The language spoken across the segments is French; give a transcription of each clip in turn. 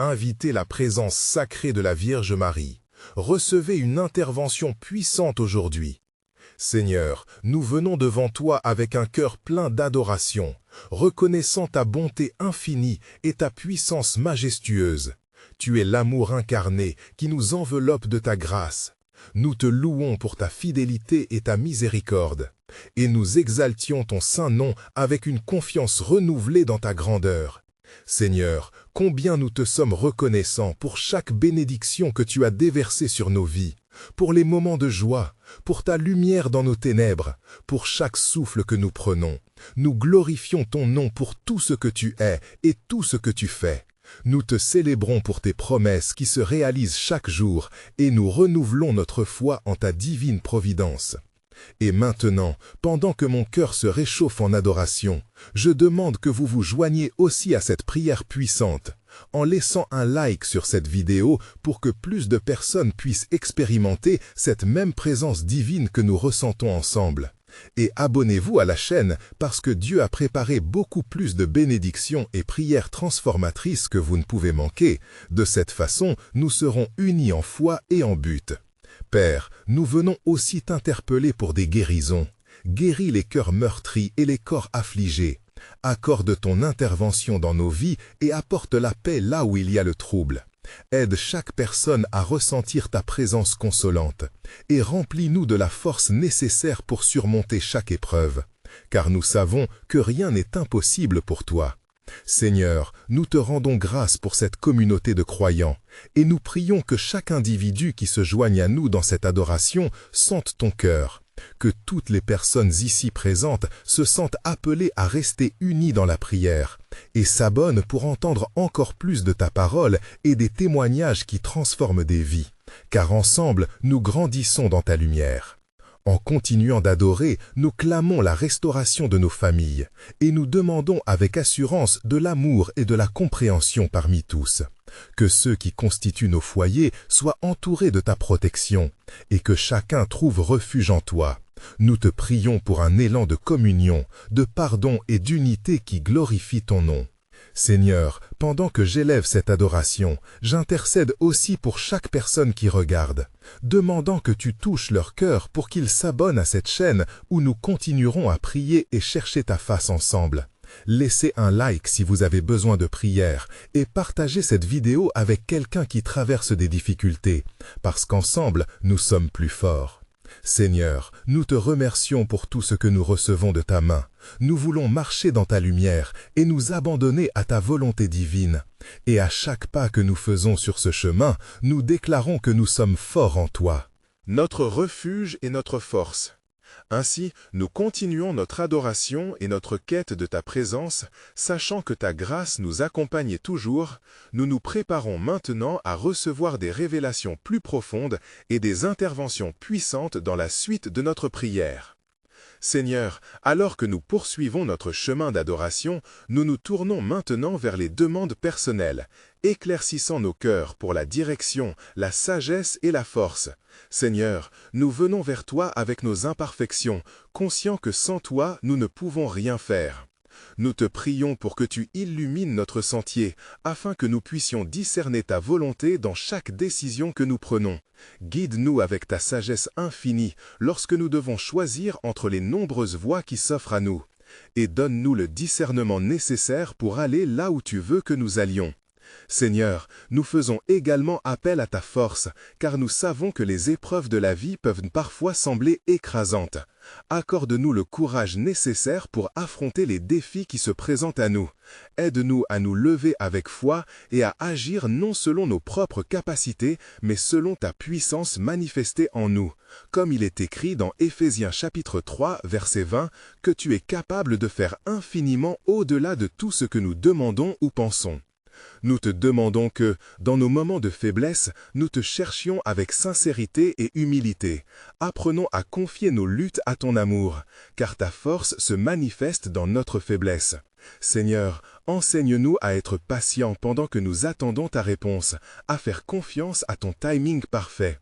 Invitez la présence sacrée de la Vierge Marie. Recevez une intervention puissante aujourd'hui. Seigneur, nous venons devant toi avec un cœur plein d'adoration, reconnaissant ta bonté infinie et ta puissance majestueuse. Tu es l'amour incarné qui nous enveloppe de ta grâce. Nous te louons pour ta fidélité et ta miséricorde, et nous exaltions ton saint nom avec une confiance renouvelée dans ta grandeur. Seigneur, combien nous te sommes reconnaissants pour chaque bénédiction que tu as déversée sur nos vies, pour les moments de joie, pour ta lumière dans nos ténèbres, pour chaque souffle que nous prenons. Nous glorifions ton nom pour tout ce que tu es et tout ce que tu fais. Nous te célébrons pour tes promesses qui se réalisent chaque jour et nous renouvelons notre foi en ta divine providence. Et maintenant, pendant que mon cœur se réchauffe en adoration, je demande que vous vous joigniez aussi à cette prière puissante, en laissant un like sur cette vidéo pour que plus de personnes puissent expérimenter cette même présence divine que nous ressentons ensemble. Et abonnez-vous à la chaîne parce que Dieu a préparé beaucoup plus de bénédictions et prières transformatrices que vous ne pouvez manquer. De cette façon, nous serons unis en foi et en but. Père, nous venons aussi t'interpeller pour des guérisons. Guéris les cœurs meurtris et les corps affligés. Accorde ton intervention dans nos vies et apporte la paix là où il y a le trouble. Aide chaque personne à ressentir ta présence consolante et remplis-nous de la force nécessaire pour surmonter chaque épreuve, car nous savons que rien n'est impossible pour toi. Seigneur, nous te rendons grâce pour cette communauté de croyants et nous prions que chaque individu qui se joigne à nous dans cette adoration sente ton cœur, que toutes les personnes ici présentes se sentent appelées à rester unies dans la prière et s'abonnent pour entendre encore plus de ta parole et des témoignages qui transforment des vies, car ensemble nous grandissons dans ta lumière. En continuant d'adorer, nous clamons la restauration de nos familles et nous demandons avec assurance de l'amour et de la compréhension parmi tous. Que ceux qui constituent nos foyers soient entourés de ta protection et que chacun trouve refuge en toi. Nous te prions pour un élan de communion, de pardon et d'unité qui glorifie ton nom. Seigneur, pendant que j'élève cette adoration, j'intercède aussi pour chaque personne qui regarde, demandant que tu touches leur cœur pour qu'ils s'abonnent à cette chaîne où nous continuerons à prier et chercher ta face ensemble. Laissez un like si vous avez besoin de prière et partagez cette vidéo avec quelqu'un qui traverse des difficultés, parce qu'ensemble, nous sommes plus forts. Seigneur, nous te remercions pour tout ce que nous recevons de ta main. Nous voulons marcher dans ta lumière et nous abandonner à ta volonté divine. Et à chaque pas que nous faisons sur ce chemin, nous déclarons que nous sommes forts en toi. Notre refuge et notre force. Ainsi, nous continuons notre adoration et notre quête de ta présence, sachant que ta grâce nous accompagne toujours. Nous nous préparons maintenant à recevoir des révélations plus profondes et des interventions puissantes dans la suite de notre prière. Seigneur, alors que nous poursuivons notre chemin d'adoration, nous nous tournons maintenant vers les demandes personnelles, éclaircissant nos cœurs pour la direction, la sagesse et la force. Seigneur, nous venons vers toi avec nos imperfections, conscients que sans toi, nous ne pouvons rien faire. Nous te prions pour que tu illumines notre sentier, afin que nous puissions discerner ta volonté dans chaque décision que nous prenons. Guide-nous avec ta sagesse infinie lorsque nous devons choisir entre les nombreuses voies qui s'offrent à nous. Et donne-nous le discernement nécessaire pour aller là où tu veux que nous allions. Seigneur, nous faisons également appel à ta force, car nous savons que les épreuves de la vie peuvent parfois sembler écrasantes. Accorde-nous le courage nécessaire pour affronter les défis qui se présentent à nous. Aide-nous à nous lever avec foi et à agir non selon nos propres capacités, mais selon ta puissance manifestée en nous. Comme il est écrit dans Éphésiens chapitre 3, verset 20, que tu es capable de faire infiniment au-delà de tout ce que nous demandons ou pensons. Nous te demandons que, dans nos moments de faiblesse, nous te cherchions avec sincérité et humilité. Apprenons à confier nos luttes à ton amour, car ta force se manifeste dans notre faiblesse. Seigneur, enseigne-nous à être patients pendant que nous attendons ta réponse, à faire confiance à ton timing parfait.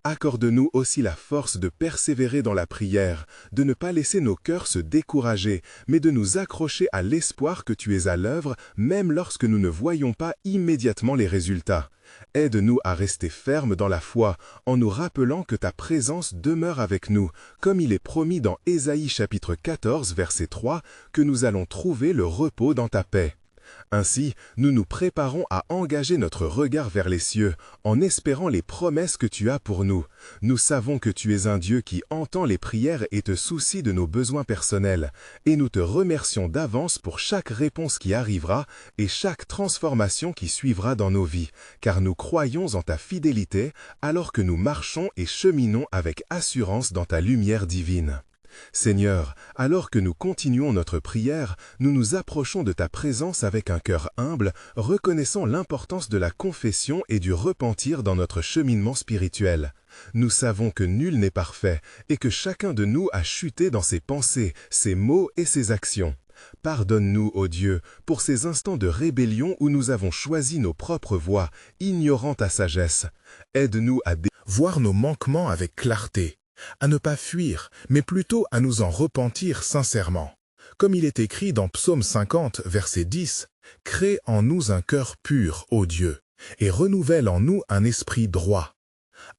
accorde-nous aussi la force de persévérer dans la prière, de ne pas laisser nos cœurs se décourager, mais de nous accrocher à l'espoir que tu es à l'œuvre, même lorsque nous ne voyons pas immédiatement les résultats. Aide-nous à rester fermes dans la foi, en nous rappelant que ta présence demeure avec nous, comme il est promis dans Ésaïe chapitre 14, verset 3, que nous allons trouver le repos dans ta paix. Ainsi, nous nous préparons à engager notre regard vers les cieux, en espérant les promesses que tu as pour nous. Nous savons que tu es un Dieu qui entend les prières et te soucie de nos besoins personnels, et nous te remercions d'avance pour chaque réponse qui arrivera et chaque transformation qui suivra dans nos vies, car nous croyons en ta fidélité alors que nous marchons et cheminons avec assurance dans ta lumière divine. Seigneur, alors que nous continuons notre prière, nous nous approchons de ta présence avec un cœur humble, reconnaissant l'importance de la confession et du repentir dans notre cheminement spirituel. Nous savons que nul n'est parfait et que chacun de nous a chuté dans ses pensées, ses mots et ses actions. Pardonne-nous, ô Dieu, pour ces instants de rébellion où nous avons choisi nos propres voies, ignorant ta sagesse. Aide-nous à voir nos manquements avec clarté, à ne pas fuir, mais plutôt à nous en repentir sincèrement. Comme il est écrit dans Psaume 50, verset 10, « Crée en nous un cœur pur, ô Dieu, et renouvelle en nous un esprit droit. »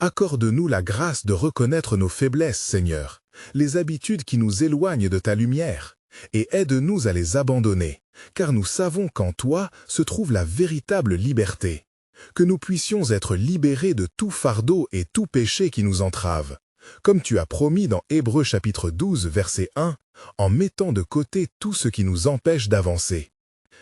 Accorde-nous la grâce de reconnaître nos faiblesses, Seigneur, les habitudes qui nous éloignent de ta lumière, et aide-nous à les abandonner, car nous savons qu'en toi se trouve la véritable liberté. Que nous puissions être libérés de tout fardeau et tout péché qui nous entrave. Comme tu as promis dans Hébreux chapitre 12, verset 1, en mettant de côté tout ce qui nous empêche d'avancer.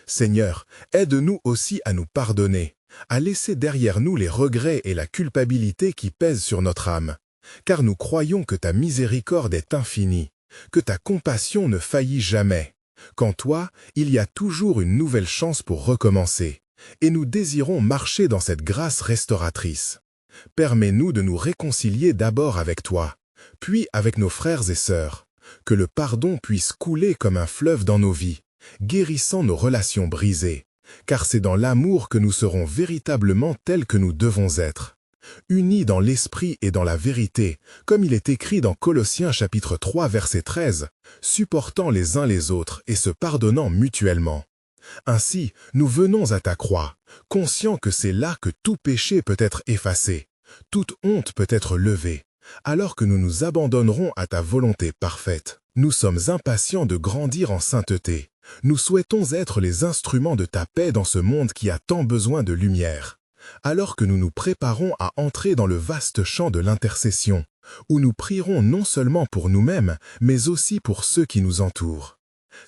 Seigneur, aide-nous aussi à nous pardonner, à laisser derrière nous les regrets et la culpabilité qui pèsent sur notre âme, car nous croyons que ta miséricorde est infinie, que ta compassion ne faillit jamais, qu'en toi, il y a toujours une nouvelle chance pour recommencer, et nous désirons marcher dans cette grâce restauratrice. Permets-nous de nous réconcilier d'abord avec toi, puis avec nos frères et sœurs, que le pardon puisse couler comme un fleuve dans nos vies, guérissant nos relations brisées, car c'est dans l'amour que nous serons véritablement tels que nous devons être, unis dans l'esprit et dans la vérité, comme il est écrit dans Colossiens chapitre 3 verset 13, supportant les uns les autres et se pardonnant mutuellement. Ainsi, nous venons à ta croix, conscients que c'est là que tout péché peut être effacé, toute honte peut être levée, alors que nous nous abandonnerons à ta volonté parfaite. Nous sommes impatients de grandir en sainteté. Nous souhaitons être les instruments de ta paix dans ce monde qui a tant besoin de lumière. Alors que nous nous préparons à entrer dans le vaste champ de l'intercession, où nous prierons non seulement pour nous-mêmes, mais aussi pour ceux qui nous entourent.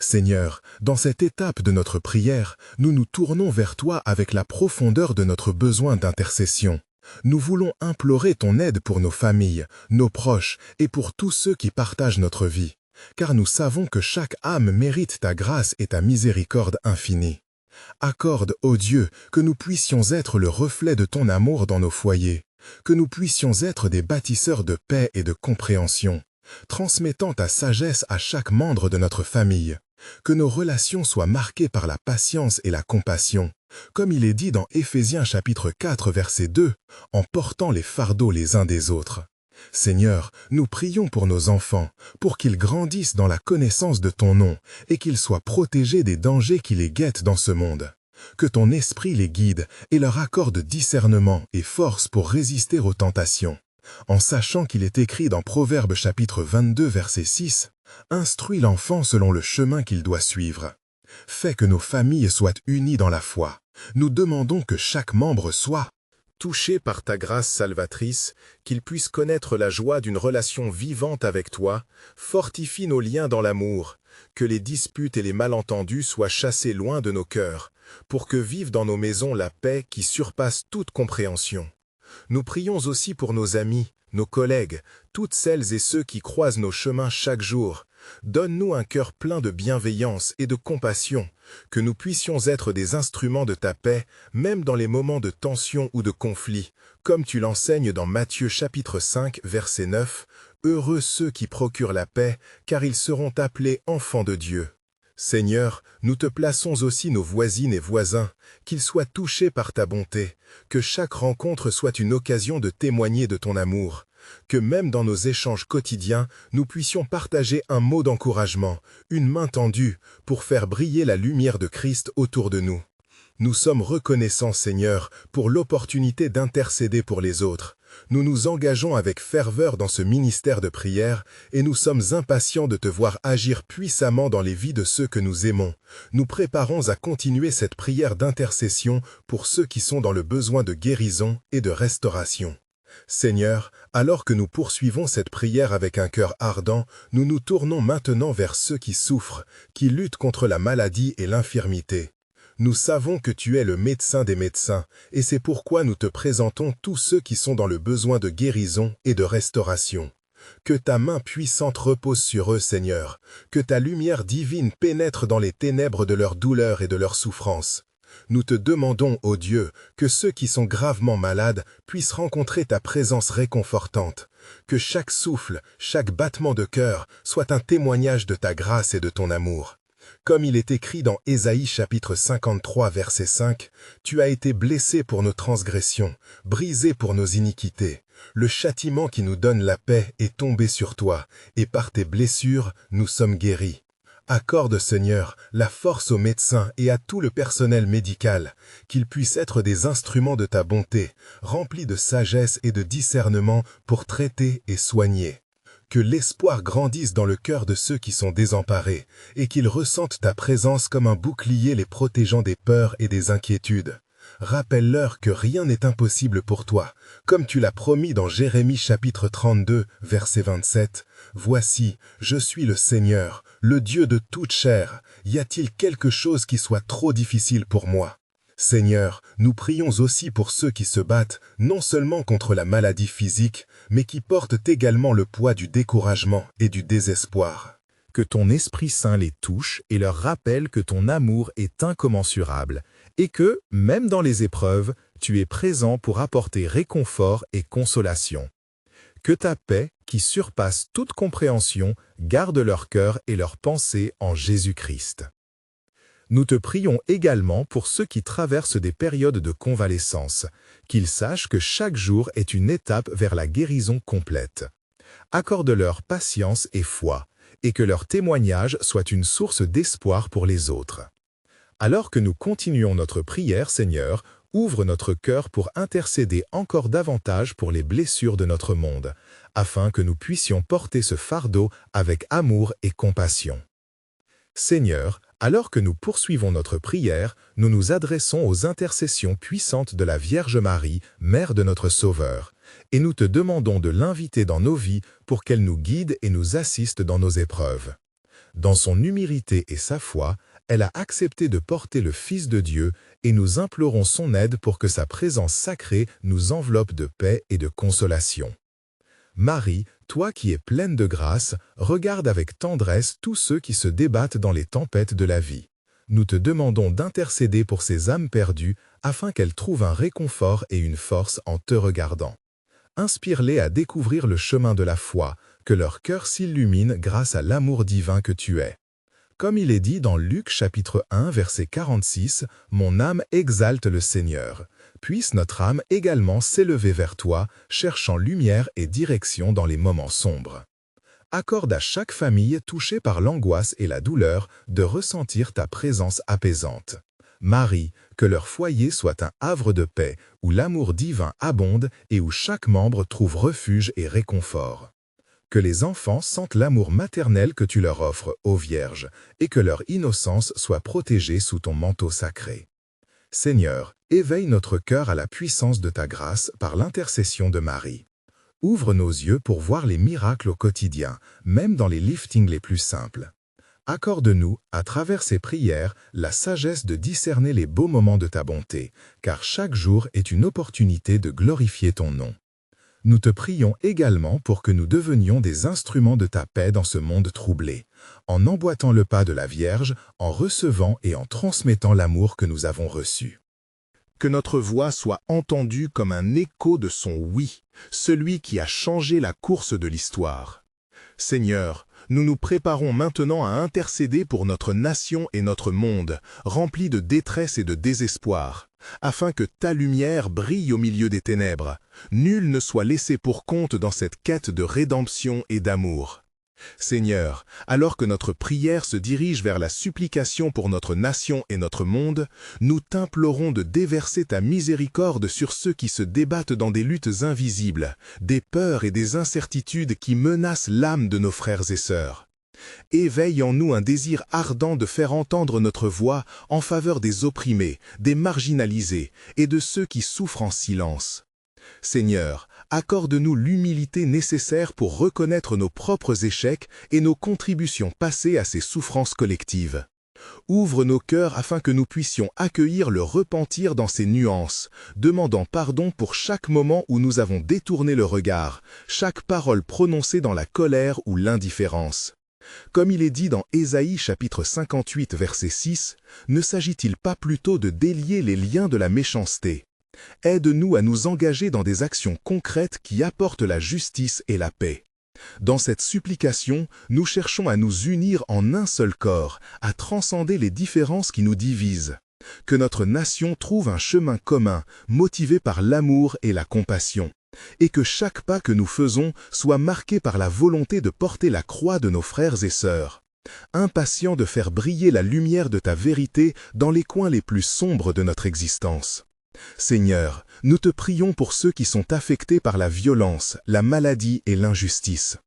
Seigneur, dans cette étape de notre prière, nous nous tournons vers toi avec la profondeur de notre besoin d'intercession. Nous voulons implorer ton aide pour nos familles, nos proches et pour tous ceux qui partagent notre vie, car nous savons que chaque âme mérite ta grâce et ta miséricorde infinie. Accorde, ô Dieu, que nous puissions être le reflet de ton amour dans nos foyers, que nous puissions être des bâtisseurs de paix et de compréhension, transmettant ta sagesse à chaque membre de notre famille, que nos relations soient marquées par la patience et la compassion, comme il est dit dans Éphésiens chapitre 4 verset 2, en portant les fardeaux les uns des autres. Seigneur, nous prions pour nos enfants, pour qu'ils grandissent dans la connaissance de ton nom et qu'ils soient protégés des dangers qui les guettent dans ce monde. Que ton esprit les guide et leur accorde discernement et force pour résister aux tentations. En sachant qu'il est écrit dans Proverbes chapitre 22 verset 6, « Instruis l'enfant selon le chemin qu'il doit suivre. » Fais que nos familles soient unies dans la foi. Nous demandons que chaque membre soit touché par ta grâce salvatrice, qu'il puisse connaître la joie d'une relation vivante avec toi, fortifie nos liens dans l'amour, que les disputes et les malentendus soient chassés loin de nos cœurs, pour que vive dans nos maisons la paix qui surpasse toute compréhension. Nous prions aussi pour nos amis, nos collègues, toutes celles et ceux qui croisent nos chemins chaque jour. Donne-nous un cœur plein de bienveillance et de compassion, que nous puissions être des instruments de ta paix, même dans les moments de tension ou de conflit, comme tu l'enseignes dans Matthieu chapitre 5, verset 9, « Heureux ceux qui procurent la paix, car ils seront appelés enfants de Dieu. » Seigneur, nous te plaçons aussi nos voisines et voisins, qu'ils soient touchés par ta bonté, que chaque rencontre soit une occasion de témoigner de ton amour, que même dans nos échanges quotidiens, nous puissions partager un mot d'encouragement, une main tendue, pour faire briller la lumière de Christ autour de nous. Nous sommes reconnaissants, Seigneur, pour l'opportunité d'intercéder pour les autres. Nous nous engageons avec ferveur dans ce ministère de prière et nous sommes impatients de te voir agir puissamment dans les vies de ceux que nous aimons. Nous préparons à continuer cette prière d'intercession pour ceux qui sont dans le besoin de guérison et de restauration. Seigneur, alors que nous poursuivons cette prière avec un cœur ardent, nous nous tournons maintenant vers ceux qui souffrent, qui luttent contre la maladie et l'infirmité. Nous savons que tu es le médecin des médecins, et c'est pourquoi nous te présentons tous ceux qui sont dans le besoin de guérison et de restauration. Que ta main puissante repose sur eux, Seigneur, que ta lumière divine pénètre dans les ténèbres de leur douleur et de leur souffrance. Nous te demandons, ô Dieu, que ceux qui sont gravement malades puissent rencontrer ta présence réconfortante, que chaque souffle, chaque battement de cœur soit un témoignage de ta grâce et de ton amour. Comme il est écrit dans Ésaïe chapitre 53 verset 5, « Tu as été blessé pour nos transgressions, brisé pour nos iniquités. Le châtiment qui nous donne la paix est tombé sur toi, et par tes blessures, nous sommes guéris. » Accorde, Seigneur, la force aux médecins et à tout le personnel médical, qu'ils puissent être des instruments de ta bonté, remplis de sagesse et de discernement pour traiter et soigner. Que l'espoir grandisse dans le cœur de ceux qui sont désemparés, et qu'ils ressentent ta présence comme un bouclier les protégeant des peurs et des inquiétudes. Rappelle-leur que rien n'est impossible pour toi, comme tu l'as promis dans Jérémie chapitre 32, verset 27. « Voici, je suis le Seigneur, le Dieu de toute chair. Y a-t-il quelque chose qui soit trop difficile pour moi ?» Seigneur, nous prions aussi pour ceux qui se battent, non seulement contre la maladie physique, mais qui portent également le poids du découragement et du désespoir. Que ton Esprit Saint les touche et leur rappelle que ton amour est incommensurable, et que, même dans les épreuves, tu es présent pour apporter réconfort et consolation. Que ta paix, qui surpasse toute compréhension, garde leur cœur et leurs pensées en Jésus-Christ. Nous te prions également pour ceux qui traversent des périodes de convalescence, qu'ils sachent que chaque jour est une étape vers la guérison complète. Accorde-leur patience et foi, et que leur témoignage soit une source d'espoir pour les autres. Alors que nous continuons notre prière, Seigneur, ouvre notre cœur pour intercéder encore davantage pour les blessures de notre monde, afin que nous puissions porter ce fardeau avec amour et compassion. Seigneur, alors que nous poursuivons notre prière, nous nous adressons aux intercessions puissantes de la Vierge Marie, Mère de notre Sauveur, et nous te demandons de l'inviter dans nos vies pour qu'elle nous guide et nous assiste dans nos épreuves. Dans son humilité et sa foi, elle a accepté de porter le Fils de Dieu et nous implorons son aide pour que sa présence sacrée nous enveloppe de paix et de consolation. Marie, toi qui es pleine de grâce, regarde avec tendresse tous ceux qui se débattent dans les tempêtes de la vie. Nous te demandons d'intercéder pour ces âmes perdues afin qu'elles trouvent un réconfort et une force en te regardant. Inspire-les à découvrir le chemin de la foi, que leur cœur s'illumine grâce à l'amour divin que tu es. Comme il est dit dans Luc chapitre 1 verset 46, « Mon âme exalte le Seigneur ». Puisse notre âme également s'élever vers toi, cherchant lumière et direction dans les moments sombres. Accorde à chaque famille touchée par l'angoisse et la douleur de ressentir ta présence apaisante. Marie, que leur foyer soit un havre de paix, où l'amour divin abonde et où chaque membre trouve refuge et réconfort. Que les enfants sentent l'amour maternel que tu leur offres, ô Vierge, et que leur innocence soit protégée sous ton manteau sacré. Seigneur, éveille notre cœur à la puissance de ta grâce par l'intercession de Marie. Ouvre nos yeux pour voir les miracles au quotidien, même dans les liftings les plus simples. Accorde-nous, à travers ces prières, la sagesse de discerner les beaux moments de ta bonté, car chaque jour est une opportunité de glorifier ton nom. Nous te prions également pour que nous devenions des instruments de ta paix dans ce monde troublé, en emboîtant le pas de la Vierge, en recevant et en transmettant l'amour que nous avons reçu. Que notre voix soit entendue comme un écho de son oui, celui qui a changé la course de l'histoire. Seigneur, nous nous préparons maintenant à intercéder pour notre nation et notre monde, remplis de détresse et de désespoir, afin que ta lumière brille au milieu des ténèbres. Nul ne soit laissé pour compte dans cette quête de rédemption et d'amour. Seigneur, alors que notre prière se dirige vers la supplication pour notre nation et notre monde, nous t'implorons de déverser ta miséricorde sur ceux qui se débattent dans des luttes invisibles, des peurs et des incertitudes qui menacent l'âme de nos frères et sœurs. Éveille en nous un désir ardent de faire entendre notre voix en faveur des opprimés, des marginalisés et de ceux qui souffrent en silence. Seigneur, accorde-nous l'humilité nécessaire pour reconnaître nos propres échecs et nos contributions passées à ces souffrances collectives. Ouvre nos cœurs afin que nous puissions accueillir le repentir dans ses nuances, demandant pardon pour chaque moment où nous avons détourné le regard, chaque parole prononcée dans la colère ou l'indifférence. Comme il est dit dans Ésaïe chapitre 58 verset 6, ne s'agit-il pas plutôt de délier les liens de la méchanceté? Aide-nous à nous engager dans des actions concrètes qui apportent la justice et la paix. Dans cette supplication, nous cherchons à nous unir en un seul corps, à transcender les différences qui nous divisent. Que notre nation trouve un chemin commun, motivé par l'amour et la compassion. Et que chaque pas que nous faisons soit marqué par la volonté de porter la croix de nos frères et sœurs. Impatients de faire briller la lumière de ta vérité dans les coins les plus sombres de notre existence. Seigneur, nous te prions pour ceux qui sont affectés par la violence, la maladie et l'injustice.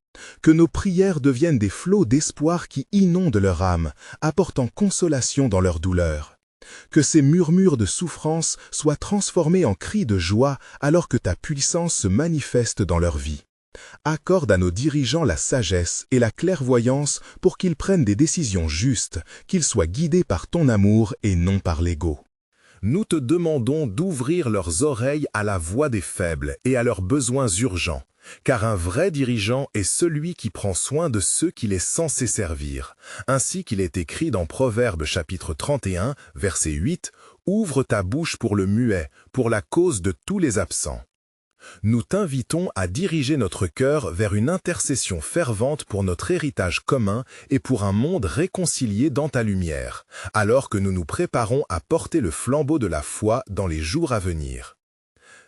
Que nos prières deviennent des flots d'espoir qui inondent leur âme, apportant consolation dans leur douleur. Que ces murmures de souffrance soient transformés en cris de joie alors que ta puissance se manifeste dans leur vie. Accorde à nos dirigeants la sagesse et la clairvoyance pour qu'ils prennent des décisions justes, qu'ils soient guidés par ton amour et non par l'ego. Nous te demandons d'ouvrir leurs oreilles à la voix des faibles et à leurs besoins urgents, car un vrai dirigeant est celui qui prend soin de ceux qu'il est censé servir. Ainsi qu'il est écrit dans Proverbes chapitre 31, verset 8, « Ouvre ta bouche pour le muet, pour la cause de tous les absents. » Nous t'invitons à diriger notre cœur vers une intercession fervente pour notre héritage commun et pour un monde réconcilié dans ta lumière, alors que nous nous préparons à porter le flambeau de la foi dans les jours à venir.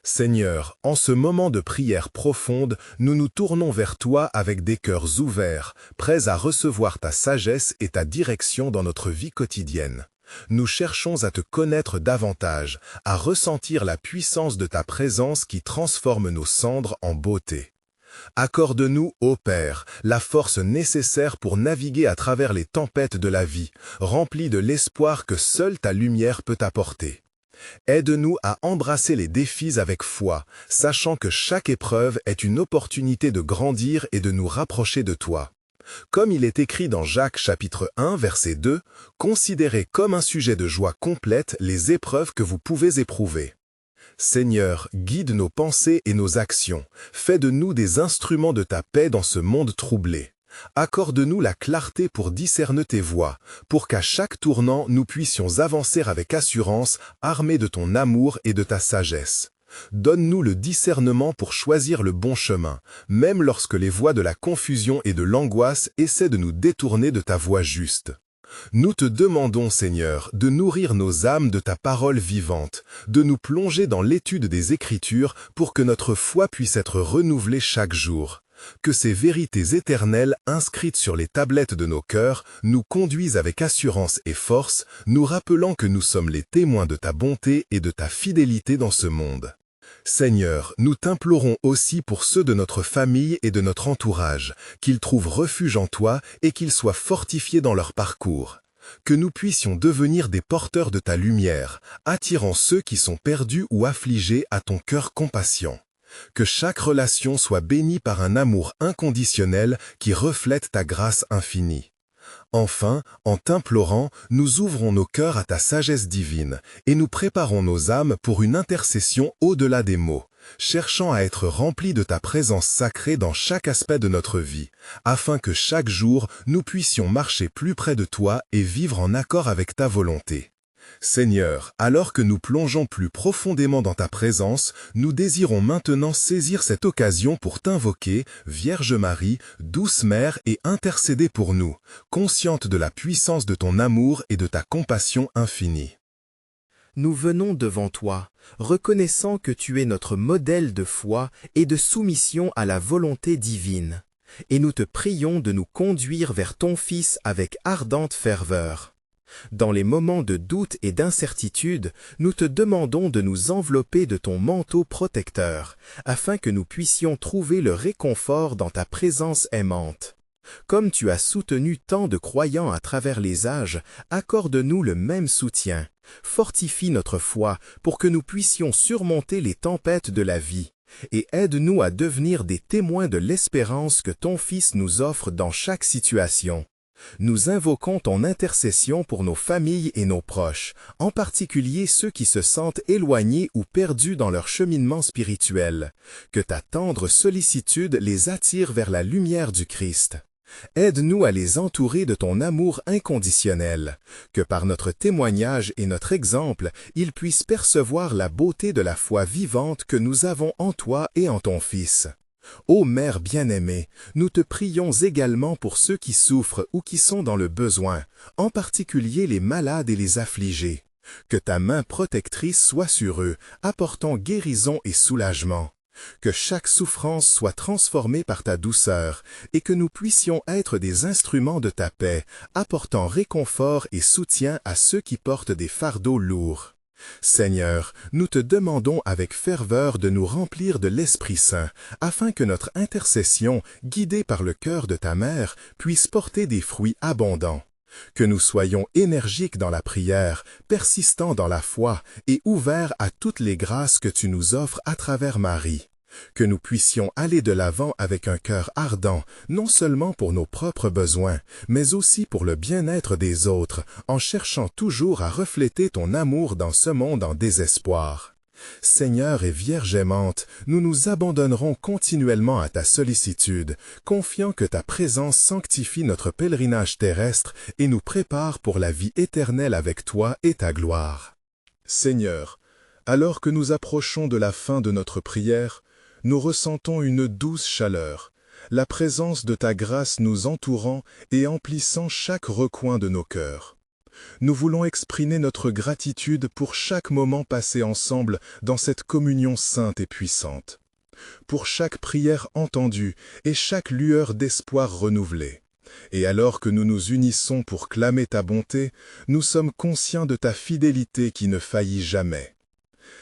Seigneur, en ce moment de prière profonde, nous nous tournons vers toi avec des cœurs ouverts, prêts à recevoir ta sagesse et ta direction dans notre vie quotidienne. Nous cherchons à te connaître davantage, à ressentir la puissance de ta présence qui transforme nos cendres en beauté. Accorde-nous, ô Père, la force nécessaire pour naviguer à travers les tempêtes de la vie, remplis de l'espoir que seule ta lumière peut apporter. Aide-nous à embrasser les défis avec foi, sachant que chaque épreuve est une opportunité de grandir et de nous rapprocher de toi. Comme il est écrit dans Jacques chapitre 1 verset 2, « Considérez comme un sujet de joie complète les épreuves que vous pouvez éprouver. » Seigneur, guide nos pensées et nos actions, fais de nous des instruments de ta paix dans ce monde troublé. Accorde-nous la clarté pour discerner tes voies, pour qu'à chaque tournant nous puissions avancer avec assurance, armés de ton amour et de ta sagesse. Donne-nous le discernement pour choisir le bon chemin, même lorsque les voies de la confusion et de l'angoisse essaient de nous détourner de ta voie juste. Nous te demandons, Seigneur, de nourrir nos âmes de ta parole vivante, de nous plonger dans l'étude des Écritures pour que notre foi puisse être renouvelée chaque jour. Que ces vérités éternelles inscrites sur les tablettes de nos cœurs nous conduisent avec assurance et force, nous rappelant que nous sommes les témoins de ta bonté et de ta fidélité dans ce monde. Seigneur, nous t'implorons aussi pour ceux de notre famille et de notre entourage, qu'ils trouvent refuge en toi et qu'ils soient fortifiés dans leur parcours. Que nous puissions devenir des porteurs de ta lumière, attirant ceux qui sont perdus ou affligés à ton cœur compatient. Que chaque relation soit bénie par un amour inconditionnel qui reflète ta grâce infinie. Enfin, en t'implorant, nous ouvrons nos cœurs à ta sagesse divine et nous préparons nos âmes pour une intercession au-delà des mots, cherchant à être remplis de ta présence sacrée dans chaque aspect de notre vie, afin que chaque jour nous puissions marcher plus près de toi et vivre en accord avec ta volonté. Seigneur, alors que nous plongeons plus profondément dans ta présence, nous désirons maintenant saisir cette occasion pour t'invoquer, Vierge Marie, douce Mère, et intercéder pour nous, consciente de la puissance de ton amour et de ta compassion infinie. Nous venons devant toi, reconnaissant que tu es notre modèle de foi et de soumission à la volonté divine, et nous te prions de nous conduire vers ton Fils avec ardente ferveur. Dans les moments de doute et d'incertitude, nous te demandons de nous envelopper de ton manteau protecteur, afin que nous puissions trouver le réconfort dans ta présence aimante. Comme tu as soutenu tant de croyants à travers les âges, accorde-nous le même soutien. Fortifie notre foi pour que nous puissions surmonter les tempêtes de la vie, et aide-nous à devenir des témoins de l'espérance que ton Fils nous offre dans chaque situation. Nous invoquons ton intercession pour nos familles et nos proches, en particulier ceux qui se sentent éloignés ou perdus dans leur cheminement spirituel. Que ta tendre sollicitude les attire vers la lumière du Christ. Aide-nous à les entourer de ton amour inconditionnel, que par notre témoignage et notre exemple, ils puissent percevoir la beauté de la foi vivante que nous avons en toi et en ton Fils. Ô Mère bien-aimée, nous te prions également pour ceux qui souffrent ou qui sont dans le besoin, en particulier les malades et les affligés. Que ta main protectrice soit sur eux, apportant guérison et soulagement. Que chaque souffrance soit transformée par ta douceur, et que nous puissions être des instruments de ta paix, apportant réconfort et soutien à ceux qui portent des fardeaux lourds. Seigneur, nous te demandons avec ferveur de nous remplir de l'Esprit Saint, afin que notre intercession, guidée par le cœur de ta Mère, puisse porter des fruits abondants. Que nous soyons énergiques dans la prière, persistants dans la foi et ouverts à toutes les grâces que tu nous offres à travers Marie. Que nous puissions aller de l'avant avec un cœur ardent, non seulement pour nos propres besoins, mais aussi pour le bien-être des autres, en cherchant toujours à refléter ton amour dans ce monde en désespoir. Seigneur et Vierge aimante, nous nous abandonnerons continuellement à ta sollicitude, confiant que ta présence sanctifie notre pèlerinage terrestre et nous prépare pour la vie éternelle avec toi et ta gloire. Seigneur, alors que nous approchons de la fin de notre prière, nous ressentons une douce chaleur, la présence de ta grâce nous entourant et emplissant chaque recoin de nos cœurs. Nous voulons exprimer notre gratitude pour chaque moment passé ensemble dans cette communion sainte et puissante, pour chaque prière entendue et chaque lueur d'espoir renouvelée. Et alors que nous nous unissons pour clamer ta bonté, nous sommes conscients de ta fidélité qui ne faillit jamais.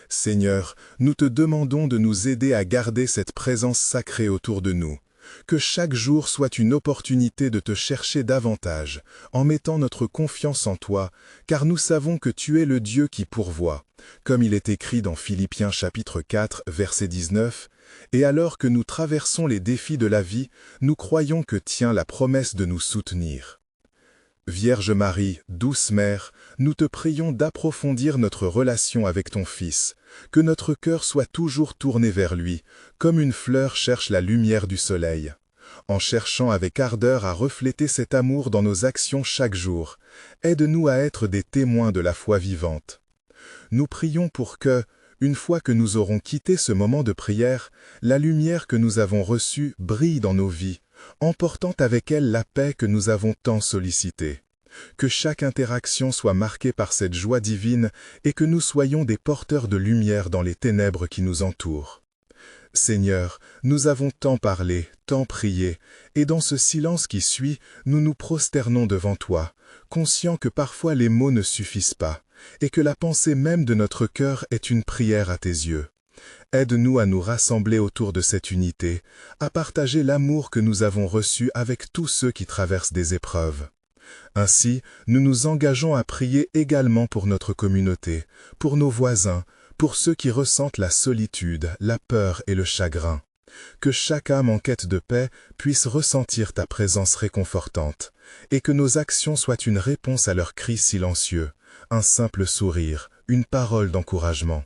Seigneur, nous te demandons de nous aider à garder cette présence sacrée autour de nous. Que chaque jour soit une opportunité de te chercher davantage, en mettant notre confiance en toi, car nous savons que tu es le Dieu qui pourvoit, comme il est écrit dans Philippiens chapitre 4, verset 19, « Et alors que nous traversons les défis de la vie, nous croyons que tient la promesse de nous soutenir. » Vierge Marie, douce Mère, nous te prions d'approfondir notre relation avec ton Fils, que notre cœur soit toujours tourné vers lui, comme une fleur cherche la lumière du soleil. En cherchant avec ardeur à refléter cet amour dans nos actions chaque jour, aide-nous à être des témoins de la foi vivante. Nous prions pour que, une fois que nous aurons quitté ce moment de prière, la lumière que nous avons reçue brille dans nos vies, emportant avec elle la paix que nous avons tant sollicitée. Que chaque interaction soit marquée par cette joie divine et que nous soyons des porteurs de lumière dans les ténèbres qui nous entourent. Seigneur, nous avons tant parlé, tant prié, et dans ce silence qui suit, nous nous prosternons devant toi, conscients que parfois les mots ne suffisent pas, et que la pensée même de notre cœur est une prière à tes yeux. Aide-nous à nous rassembler autour de cette unité, à partager l'amour que nous avons reçu avec tous ceux qui traversent des épreuves. Ainsi, nous nous engageons à prier également pour notre communauté, pour nos voisins, pour ceux qui ressentent la solitude, la peur et le chagrin. Que chaque âme en quête de paix puisse ressentir ta présence réconfortante, et que nos actions soient une réponse à leurs cris silencieux, un simple sourire, une parole d'encouragement.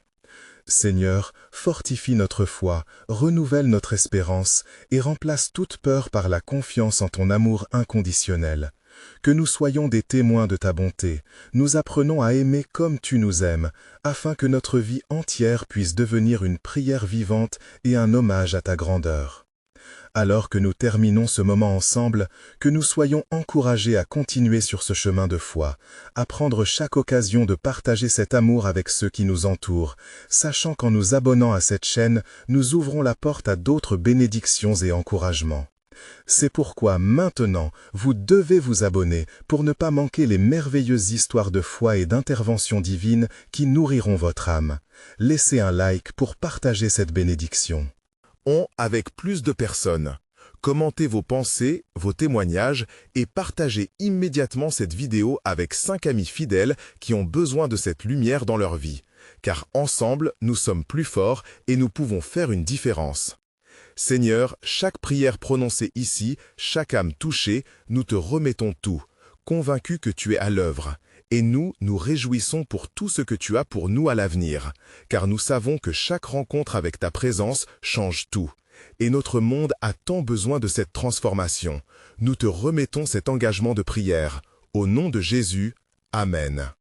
Seigneur, fortifie notre foi, renouvelle notre espérance et remplace toute peur par la confiance en ton amour inconditionnel. Que nous soyons des témoins de ta bonté, nous apprenons à aimer comme tu nous aimes, afin que notre vie entière puisse devenir une prière vivante et un hommage à ta grandeur. Alors que nous terminons ce moment ensemble, que nous soyons encouragés à continuer sur ce chemin de foi, à prendre chaque occasion de partager cet amour avec ceux qui nous entourent, sachant qu'en nous abonnant à cette chaîne, nous ouvrons la porte à d'autres bénédictions et encouragements. C'est pourquoi maintenant, vous devez vous abonner pour ne pas manquer les merveilleuses histoires de foi et d'intervention divine qui nourriront votre âme. Laissez un like pour partager cette bénédiction. Avec plus de personnes. Commentez vos pensées, vos témoignages et partagez immédiatement cette vidéo avec 5 amis fidèles qui ont besoin de cette lumière dans leur vie. Car ensemble, nous sommes plus forts et nous pouvons faire une différence. Seigneur, chaque prière prononcée ici, chaque âme touchée, nous te remettons tout, convaincus que tu es à l'œuvre. Et nous réjouissons pour tout ce que tu as pour nous à l'avenir, car nous savons que chaque rencontre avec ta présence change tout. Et notre monde a tant besoin de cette transformation. Nous te remettons cet engagement de prière. Au nom de Jésus, Amen.